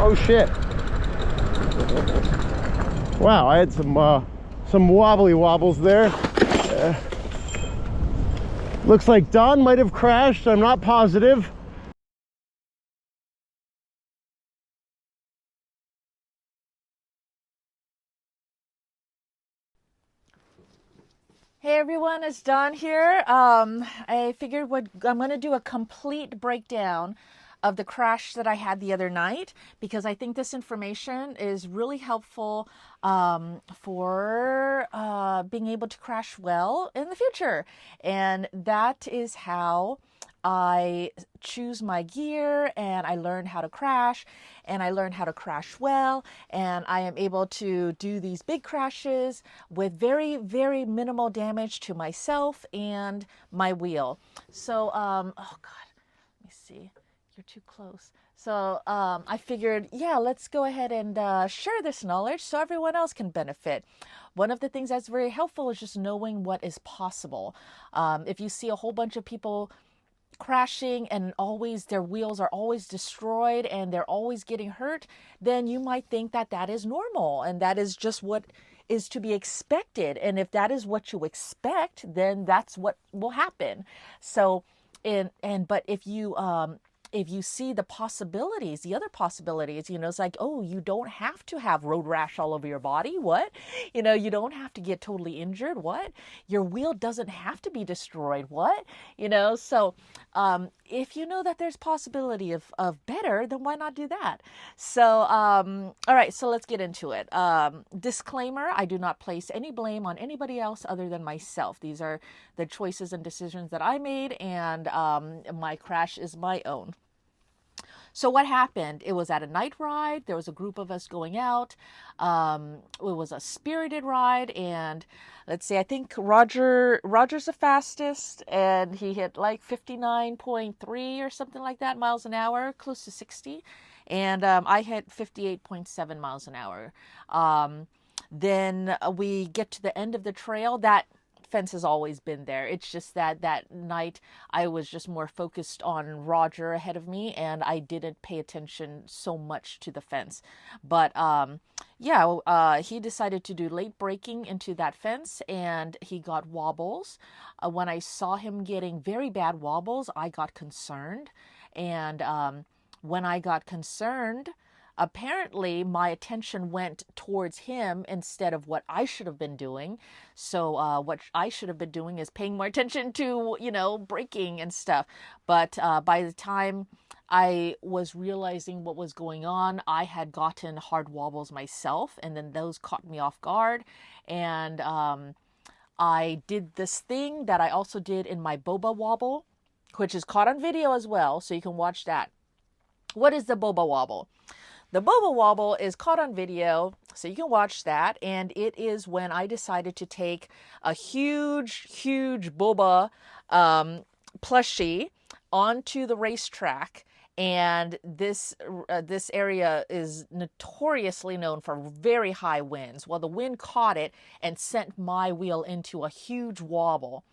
Oh shit. Wow, I had some wobbly wobbles there. Looks like Don might have crashed. I'm not positive. Hey everyone, it's Dawn here. I figured I'm going to do a complete breakdown of the crash that I had the other night because I think this information is really helpful for being able to crash well in the future. And that is how I choose my gear, and I learn how to crash, and I learn how to crash well, and I am able to do these big crashes with very, very minimal damage to myself and my wheel. So, oh God, let me see. You're too close. So I figured, yeah, let's go ahead and share this knowledge so everyone else can benefit. One of the things that's very helpful is just knowing what is possible. If you see a whole bunch of people crashing and always their wheels are always destroyed and they're always getting hurt, then you might think that that is normal and that is just what is to be expected. And if that is what you expect, then that's what will happen. So, but if you see the possibilities, the other possibilities, it's like, oh, you don't have to have road rash all over your body. What? You don't have to get totally injured. What? Your wheel doesn't have to be destroyed. What? So if you know that there's possibility of better, then why not do that? So, all right, so let's get into it. Disclaimer, I do not place any blame on anybody else other than myself. These are the choices and decisions that I made, and my crash is my own. So what happened? It was at a night ride. There was a group of us going out. It was a spirited ride, and let's see, I think Roger's the fastest, and he hit like 59.3 or something like that miles an hour, close to 60, and I hit 58.7 miles an hour. Then we get to the end of the trail. That fence has always been there. It's just that that night I was just more focused on Roger ahead of me, and I didn't pay attention so much to the fence. But he decided to do late braking into that fence, and he got wobbles. When I saw him getting very bad wobbles, I got concerned. And when I got concerned, apparently my attention went towards him instead of what I should have been doing. So what I should have been doing is paying more attention to, braking and stuff. But by the time I was realizing what was going on, I had gotten hard wobbles myself, and then those caught me off guard. And I did this thing that I also did in my boba wobble, which is caught on video as well, so you can watch that. What is the boba wobble? The boba wobble is caught on video, so you can watch that. And it is when I decided to take a huge, huge boba plushie onto the racetrack. And this area is notoriously known for very high winds. Well, the wind caught it and sent my wheel into a huge wobble.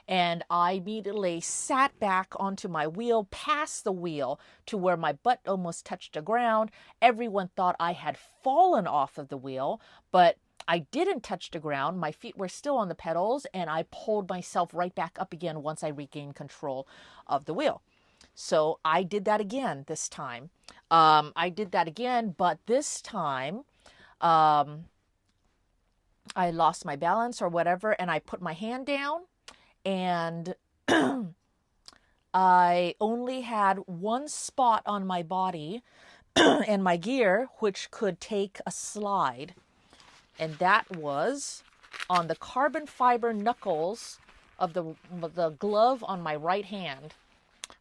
And I immediately sat back onto my wheel, past the wheel to where my butt almost touched the ground. Everyone thought I had fallen off of the wheel, but I didn't touch the ground. My feet were still on the pedals, and I pulled myself right back up again once I regained control of the wheel. So I did that again this time. But this time I lost my balance or whatever, and I put my hand down. And I only had one spot on my body and my gear which could take a slide. And that was on the carbon fiber knuckles of the glove on my right hand.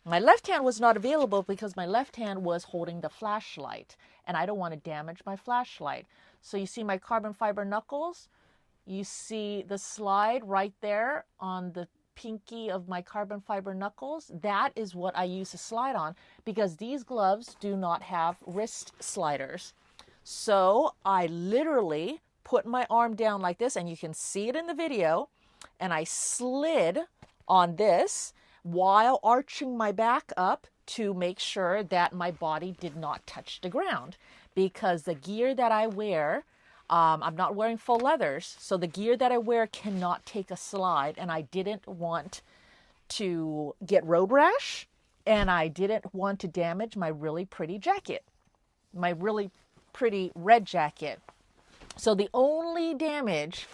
My left hand was not available because my left hand was holding the flashlight, and I don't want to damage my flashlight. So you see my carbon fiber knuckles? You see the slide right there on the pinky of my carbon fiber knuckles. That is what I use to slide on because these gloves do not have wrist sliders. So I literally put my arm down like this, and you can see it in the video, and I slid on this while arching my back up to make sure that my body did not touch the ground, because the gear that I wear, I'm not wearing full leathers, so the gear that I wear cannot take a slide, and I didn't want to get road rash, and I didn't want to damage my really pretty jacket, my really pretty red jacket. So the only damage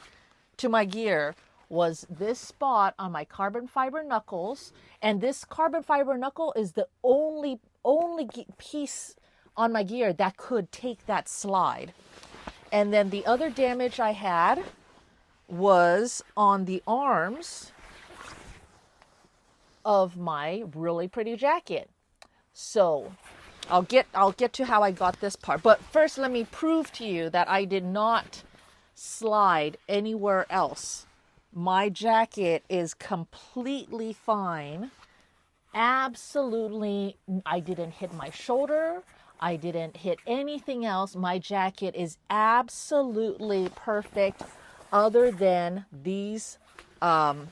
to my gear was this spot on my carbon fiber knuckles, and this carbon fiber knuckle is the only piece on my gear that could take that slide. And then the other damage I had was on the arms of my really pretty jacket. So I'll get to how I got this part. But first, let me prove to you that I did not slide anywhere else. My jacket is completely fine. Absolutely, I didn't hit my shoulder. I didn't hit anything else. My jacket is absolutely perfect, other than these on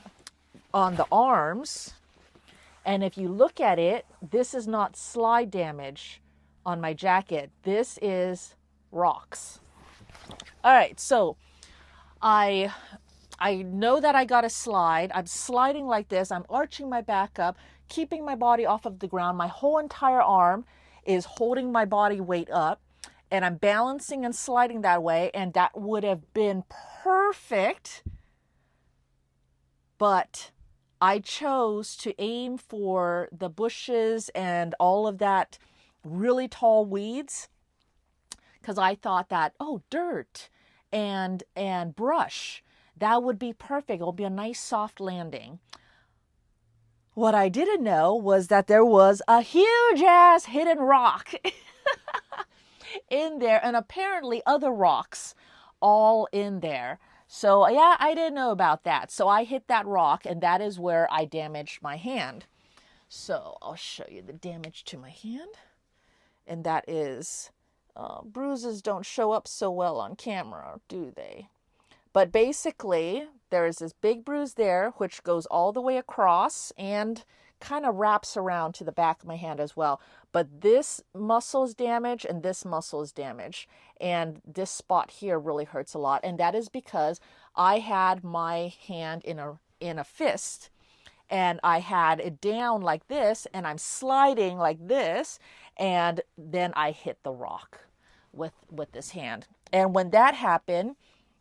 the arms. And if you look at it, this is not slide damage on my jacket. This is rocks. All right, so I know that I got to slide. I'm sliding like this. I'm arching my back up, keeping my body off of the ground. My whole entire arm is holding my body weight up, and I'm balancing and sliding that way, and that would have been perfect, but I chose to aim for the bushes and all of that really tall weeds, because I thought that, oh, dirt and brush, that would be perfect. It'll be a nice soft landing. What I didn't know was that there was a huge ass hidden rock in there, and apparently other rocks all in there. So yeah, I didn't know about that. So I hit that rock, and that is where I damaged my hand. So I'll show you the damage to my hand. And that is, bruises don't show up so well on camera, do they? But basically, there is this big bruise there, which goes all the way across and kind of wraps around to the back of my hand as well. But this muscle is damaged, and this muscle is damaged. And this spot here really hurts a lot. And that is because I had my hand in a fist, and I had it down like this, and I'm sliding like this, and then I hit the rock with this hand. And when that happened,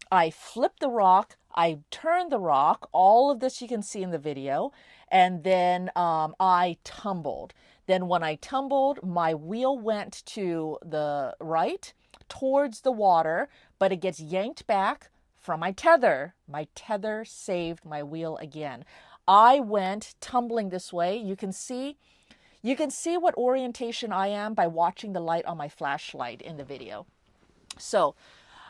I flipped the rock, I turned the rock, all of this you can see in the video, and then I tumbled. Then when I tumbled, my wheel went to the right towards the water, but it gets yanked back from my tether. My tether saved my wheel again. I went tumbling this way. You can see what orientation I am by watching the light on my flashlight in the video. So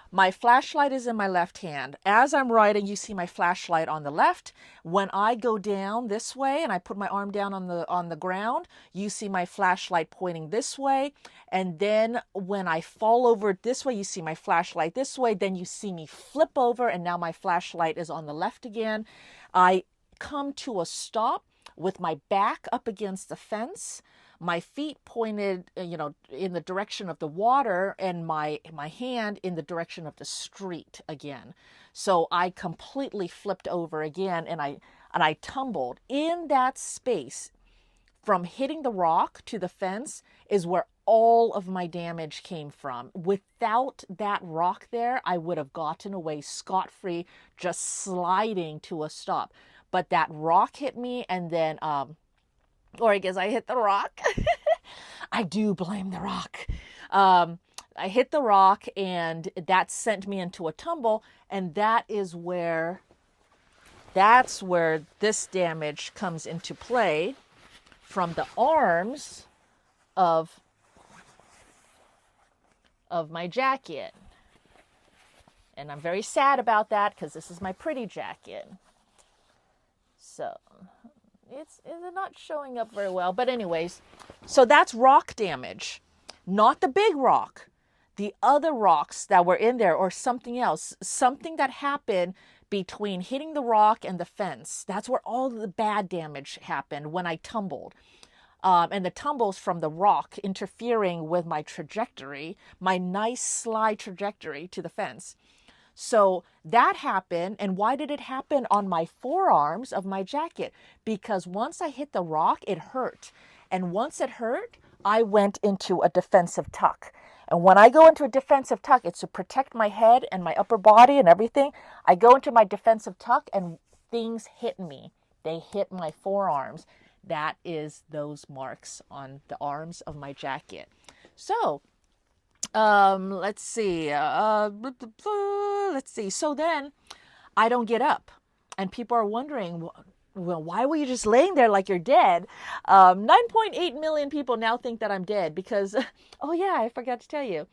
my flashlight is in my left hand. As I'm riding, you see my flashlight on the left. When I go down this way and I put my arm down on the ground, you see my flashlight pointing this way. And then when I fall over this way, you see my flashlight this way. Then you see me flip over, and now my flashlight is on the left again. I come to a stop with my back up against the fence, my feet pointed, in the direction of the water, and my hand in the direction of the street again. So I completely flipped over again, and I tumbled. In that space from hitting the rock to the fence is where all of my damage came from. Without that rock there, I would have gotten away scot-free, just sliding to a stop. But that rock hit me, and then or I guess I hit the rock. I do blame the rock. I hit the rock, and that sent me into a tumble, and that's where this damage comes into play from the arms of my jacket. And I'm very sad about that, because this is my pretty jacket. So it's not showing up very well. But anyways, so that's rock damage. Not the big rock. The other rocks that were in there, or something else. Something that happened between hitting the rock and the fence. That's where all the bad damage happened when I tumbled. and the tumbles from the rock interfering with my trajectory, my nice slide trajectory to the fence. So that happened. And why did it happen on my forearms of my jacket? Because once I hit the rock, it hurt. And once it hurt, I went into a defensive tuck. And when I go into a defensive tuck, it's to protect my head and my upper body and everything. I go into my defensive tuck and things hit me. They hit my forearms. That is those marks on the arms of my jacket. So, let's see. So then I don't get up. And people are wondering, well, why were you just laying there like you're dead? 9.8 million people now think that I'm dead because, oh yeah, I forgot to tell you.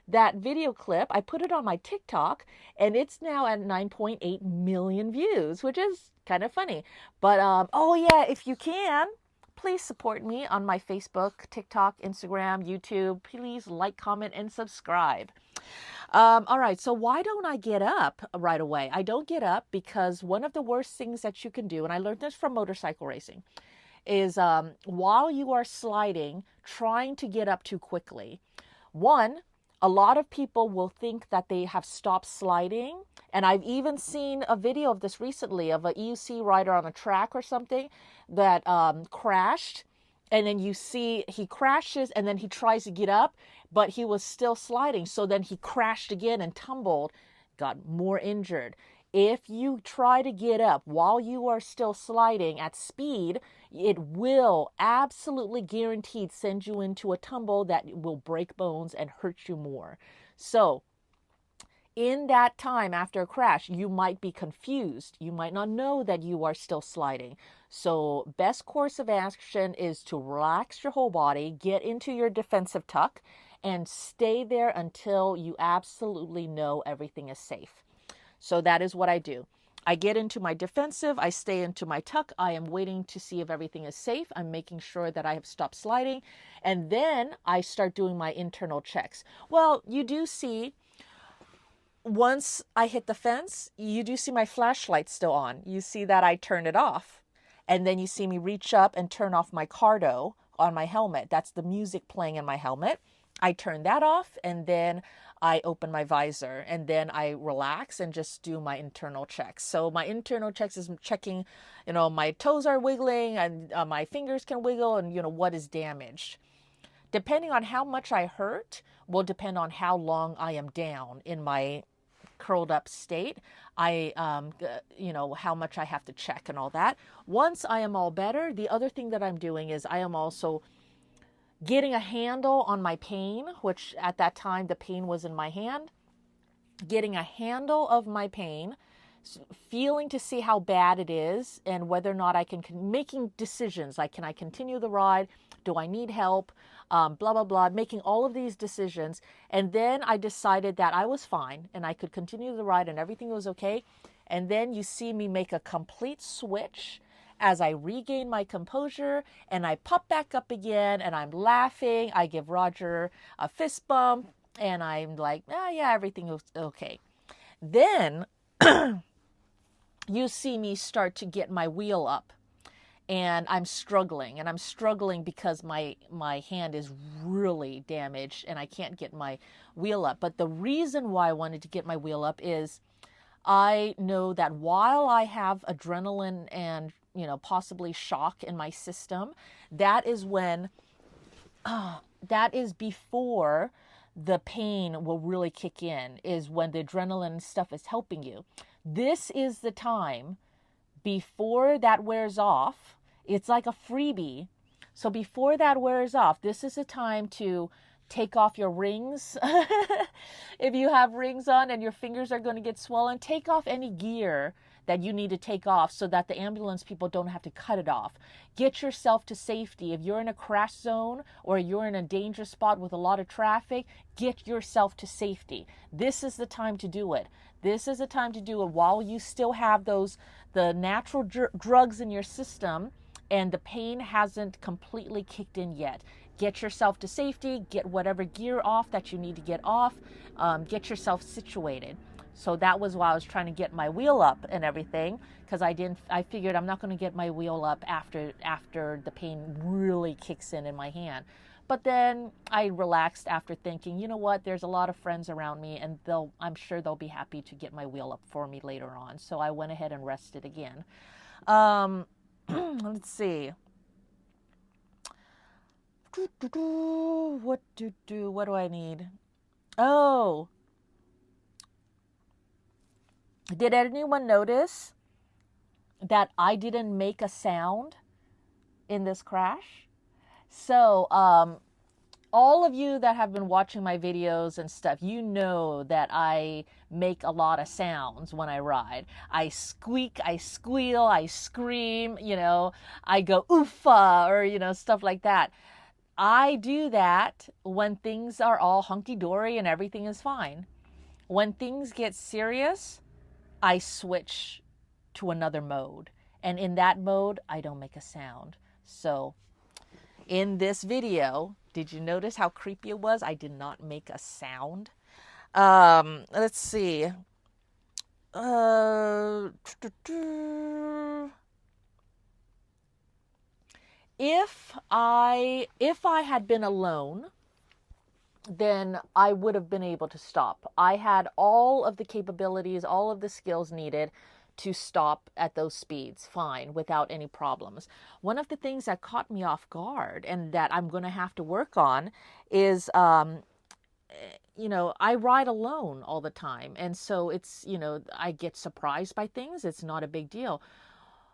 That video clip, I put it on my TikTok, and it's now at 9.8 million views, which is kind of funny. But, oh yeah, if you can, please support me on my Facebook, TikTok, Instagram, YouTube. Please like, comment, and subscribe. All right, so why don't I get up right away? I don't get up because one of the worst things that you can do, and I learned this from motorcycle racing, is while you are sliding, trying to get up too quickly. One, a lot of people will think that they have stopped sliding. And I've even seen a video of this recently of an EUC rider on a track or something that crashed. And then you see he crashes and then he tries to get up, but he was still sliding. So then he crashed again and tumbled, got more injured. If you try to get up while you are still sliding at speed, it will absolutely guaranteed send you into a tumble that will break bones and hurt you more. So in that time after a crash, you might be confused. You might not know that you are still sliding. So best course of action is to relax your whole body, get into your defensive tuck, and stay there until you absolutely know everything is safe. So that is what I do. I get into my defensive, I stay into my tuck, I am waiting to see if everything is safe, I'm making sure that I have stopped sliding, and then I start doing my internal checks. Well, you do see, once I hit the fence, you do see my flashlight still on. You see that I turned it off. And then you see me reach up and turn off my cardo on my helmet. That's the music playing in my helmet. I turn that off, and then I open my visor, and then I relax and just do my internal checks. So my internal checks is checking, my toes are wiggling and my fingers can wiggle, and what is damaged. Depending on how much I hurt will depend on how long I am down in my curled up state. How much I have to check and all that. Once I am all better, the other thing that I'm doing is I am also getting a handle on my pain, which at that time the pain was in my hand. Getting a handle of my pain, feeling to see how bad it is and whether or not I can, making decisions like, can I continue the ride? Do I need help? Blah, blah, blah, making all of these decisions. And then I decided that I was fine and I could continue the ride and everything was okay. And then you see me make a complete switch as I regain my composure and I pop back up again and I'm laughing. I give Roger a fist bump and I'm like, yeah, everything was okay. Then you see me start to get my wheel up. And I'm struggling because my hand is really damaged and I can't get my wheel up. But the reason why I wanted to get my wheel up is I know that while I have adrenaline and, possibly shock in my system, that is before the pain will really kick in, is when the adrenaline stuff is helping you. This is the time before that wears off. It's like a freebie. So before that wears off, this is the time to take off your rings. If you have rings on and your fingers are going to get swollen, take off any gear that you need to take off so that the ambulance people don't have to cut it off. Get yourself to safety. If you're in a crash zone or you're in a dangerous spot with a lot of traffic, get yourself to safety. This is the time to do it. This is the time to do it while you still have the natural drugs in your system and the pain hasn't completely kicked in yet. Get yourself to safety, get whatever gear off that you need to get off, get yourself situated. So that was why I was trying to get my wheel up and everything, because I figured I'm not going to get my wheel up after the pain really kicks in my hand. But then I relaxed after thinking, you know what, there's a lot of friends around me, and I'm sure they'll be happy to get my wheel up for me later on. So I went ahead and rested again. Let's see. What do I need? Oh, did anyone notice that I didn't make a sound in this crash? So, all of you that have been watching my videos and stuff, you know that I make a lot of sounds when I ride. I squeak, I squeal, I scream, I go oofa, or, stuff like that. I do that when things are all hunky-dory and everything is fine. When things get serious, I switch to another mode. And in that mode, I don't make a sound. So in this video, did you notice how creepy it was? I did not make a sound. Let's see. If I had been alone, then I would have been able to stop. I had all of the capabilities, all of the skills needed to stop at those speeds, fine, without any problems. One of the things that caught me off guard and that I'm going to have to work on is, I ride alone all the time. And so it's, I get surprised by things. It's not a big deal.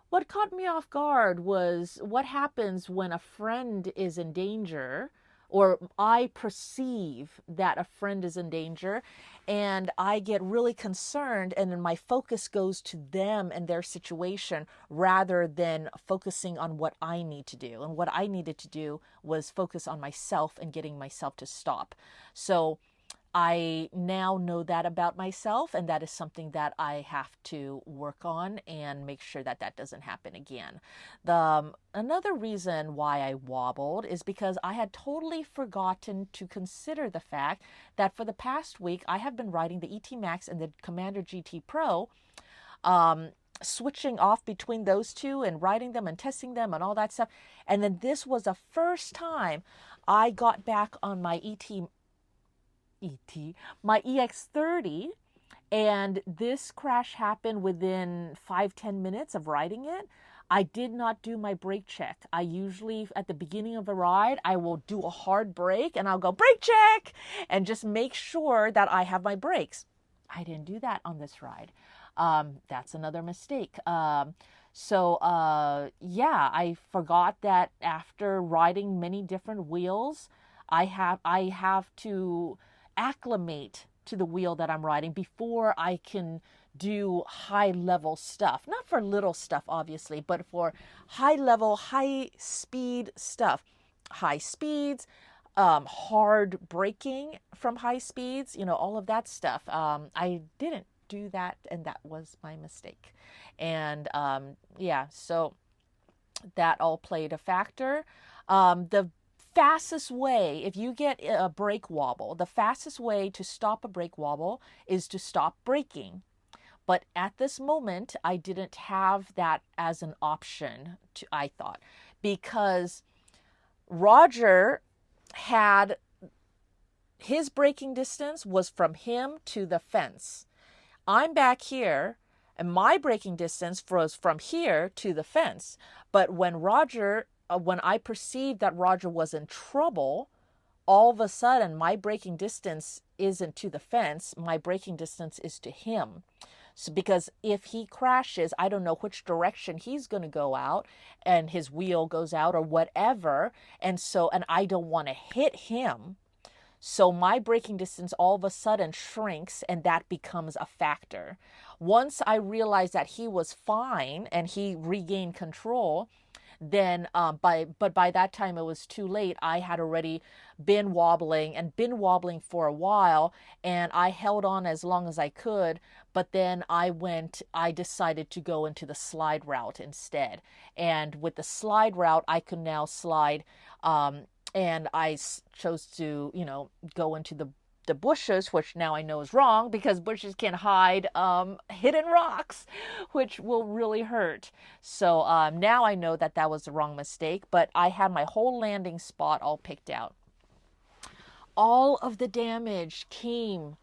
What caught me off guard was what happens when a friend is in danger, or I perceive that a friend is in danger, and I get really concerned, and then my focus goes to them and their situation rather than focusing on what I need to do. And what I needed to do was focus on myself and getting myself to stop. So I now know that about myself, and that is something that I have to work on and make sure that that doesn't happen again. Another reason why I wobbled is because I had totally forgotten to consider the fact that for the past week, I have been riding the ET Max and the Commander GT Pro, switching off between those two and riding them and testing them and all that stuff. And then this was the first time I got back on my my EX30, and this crash happened within 5-10 minutes of riding it. I did not do my brake check. I usually, at the beginning of a ride, I will do a hard brake and I'll go brake check and just make sure that I have my brakes. I didn't do that on this ride. That's another mistake. I forgot that after riding many different wheels, I have to acclimate to the wheel that I'm riding before I can do high level stuff. Not for little stuff, obviously, but for high level, high speed stuff. High speeds, hard braking from high speeds, all of that stuff. I didn't do that, and that was my mistake. And so that all played a factor. The fastest way, if you get a brake wobble, the fastest way to stop a brake wobble is to stop braking. But at this moment, I didn't have that as an option, I thought, because Roger had his braking distance was from him to the fence. I'm back here, and my braking distance was from here to the fence. But when I perceived that Roger was in trouble, all of a sudden my braking distance isn't to the fence, my braking distance is to him. So because if he crashes, I don't know which direction he's going to go out, and his wheel goes out or whatever, and I don't want to hit him. So my braking distance all of a sudden shrinks, and that becomes a factor. Once I realized that he was fine and he regained control, then by that time it was too late. I had already been wobbling for a while, and I held on as long as I could, but then I decided to go into the slide route instead. And with the slide route, I could now slide, and I chose to, go into the the bushes, which now I know is wrong because bushes can hide hidden rocks, which will really hurt. So now I know that that was the wrong mistake, but I had my whole landing spot all picked out. All of the damage came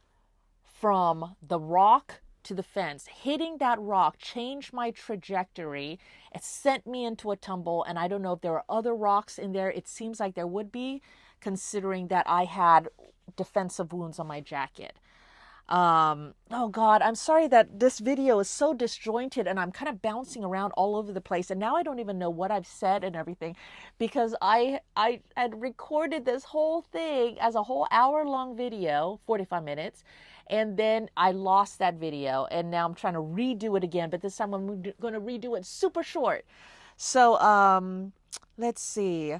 from the rock to the fence. Hitting that rock changed my trajectory. It sent me into a tumble, and I don't know if there are other rocks in there. It seems like there would be, considering that I had defensive wounds on my jacket. Oh God, I'm sorry that this video is so disjointed and I'm kind of bouncing around all over the place. And now I don't even know what I've said and everything, because I had recorded this whole thing as a whole hour-long video, 45 minutes. And then I lost that video, and now I'm trying to redo it again, but this time I'm going to redo it super short. So, let's see.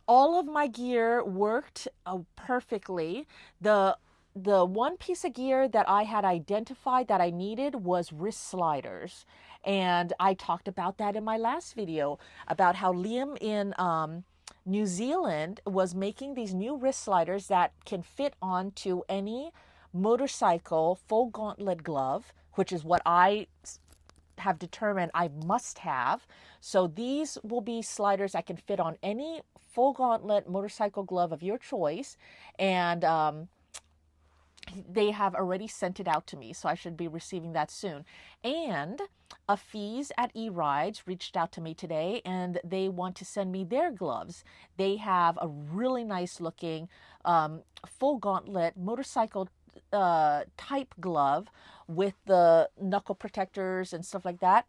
All of my gear worked perfectly. The one piece of gear that I had identified that I needed was wrist sliders. And I talked about that in my last video, about how Liam in New Zealand was making these new wrist sliders that can fit onto any motorcycle full gauntlet glove, which is what I have determined I must have. So these will be sliders that can fit on any full gauntlet motorcycle glove of your choice. And they have already sent it out to me, so I should be receiving that soon. And Eevees at E-Rides reached out to me today, and they want to send me their gloves. They have a really nice looking full gauntlet motorcycle type glove with the knuckle protectors and stuff like that,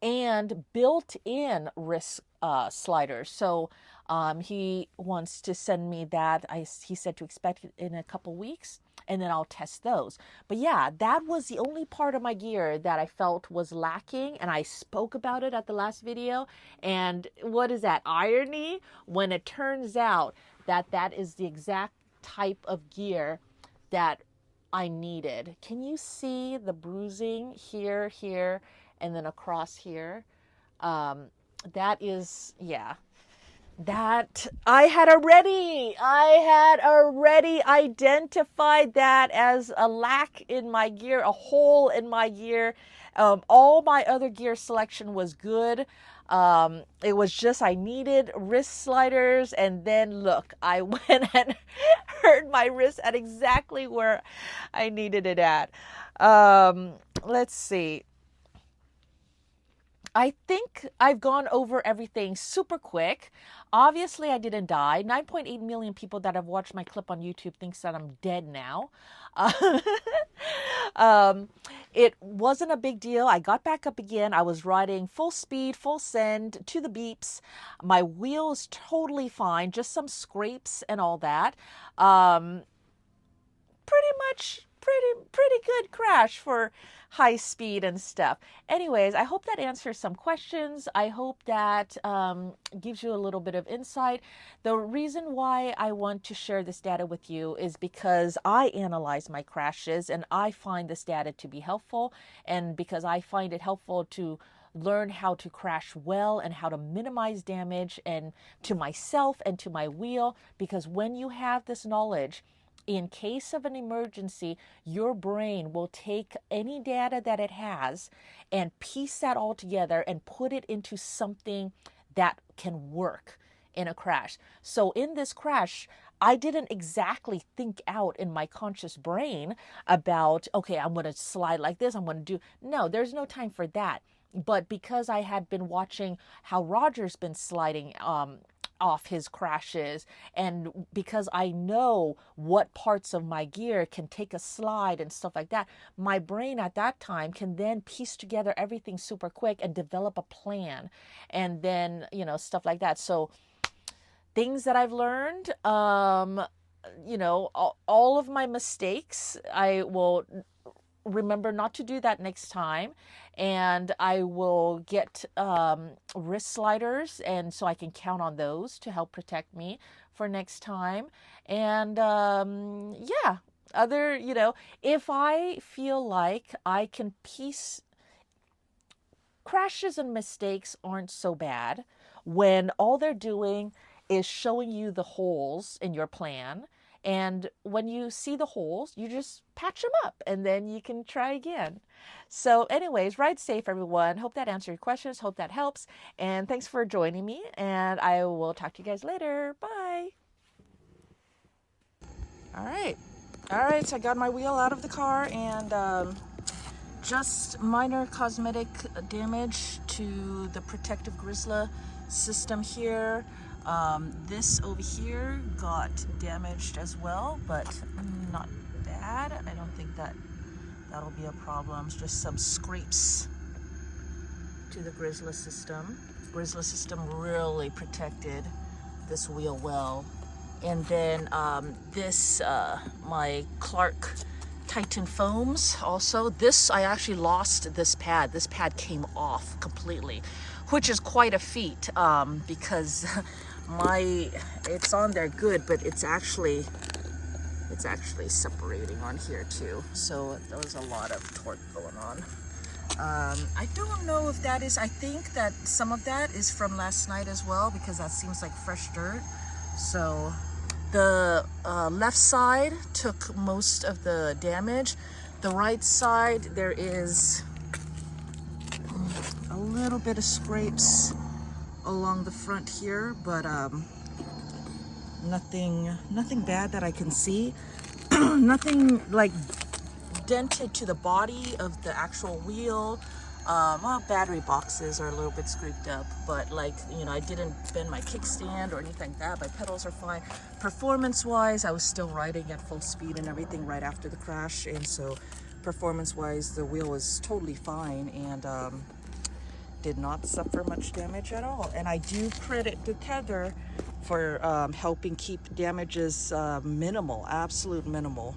and built-in wrist sliders. So he wants to send me that. He said to expect it in a couple weeks, and then I'll test those. But yeah, that was the only part of my gear that I felt was lacking, and I spoke about it at the last video. And what is that irony when it turns out that that is the exact type of gear that I needed. Can you see the bruising here, here, and then across here? That is, yeah. That I had already identified that as a lack in my gear, a hole in my gear. All my other gear selection was good. It was just I needed wrist sliders, and then look, I went and hurt my wrist at exactly where I needed it at. Let's see. I think I've gone over everything super quick. Obviously, I didn't die. 9.8 million people that have watched my clip on YouTube thinks that I'm dead now. It wasn't a big deal. I got back up again. I was riding full speed, full send to the beeps. My wheel is totally fine, just some scrapes and all that. Pretty good crash for high speed and stuff. Anyways, I hope that answers some questions. I hope that gives you a little bit of insight. The reason why I want to share this data with you is because I analyze my crashes and I find this data to be helpful, and because I find it helpful to learn how to crash well and how to minimize damage and to myself and to my wheel. Because when you have this knowledge, in case of an emergency, your brain will take any data that it has and piece that all together and put it into something that can work in a crash. So in this crash, I didn't exactly think out in my conscious brain about, okay, I'm going to slide like this, I'm going to do. No, there's no time for that. But because I had been watching how Roger's been sliding off his crashes, and because I know what parts of my gear can take a slide and stuff like that, my brain at that time can then piece together everything super quick and develop a plan, and then, you know, stuff like that. So things that I've learned, you know, all of my mistakes, I will remember not to do that next time, and I will get wrist sliders, and so I can count on those to help protect me for next time. And yeah, other, you know, if I feel like I can piece, crashes and mistakes aren't so bad when all they're doing is showing you the holes in your plan And when you see the holes, you just patch them up and then you can try again. So anyways, ride safe, everyone. Hope that answered your questions. Hope that helps. And thanks for joining me. And I will talk to you guys later. Bye. All right, so I got my wheel out of the car, and just minor cosmetic damage to the protective grizzler system here. This over here got damaged as well, but not bad. I don't think that'll be a problem. It's just some scrapes to the grizzler system. Grizzler system really protected this wheel well. And then this, my Clark Titan foams also. This, I actually lost this pad. This pad came off completely, which is quite a feat because it's on there good, but it's actually separating on here too. So there was a lot of torque going on. I don't know if that is, I think that some of that is from last night as well, because that seems like fresh dirt. So the left side took most of the damage. The right side, there is a little bit of scrapes along the front here, but nothing bad that I can see. Nothing like dented to the body of the actual wheel. Well, battery boxes are a little bit scraped up, but like, you know, I didn't bend my kickstand or anything like that. My pedals are fine. Performance-wise, I was still riding at full speed and everything right after the crash, and so performance-wise, the wheel was totally fine and did not suffer much damage at all. And I do credit the tether for helping keep damages minimal, absolute minimal.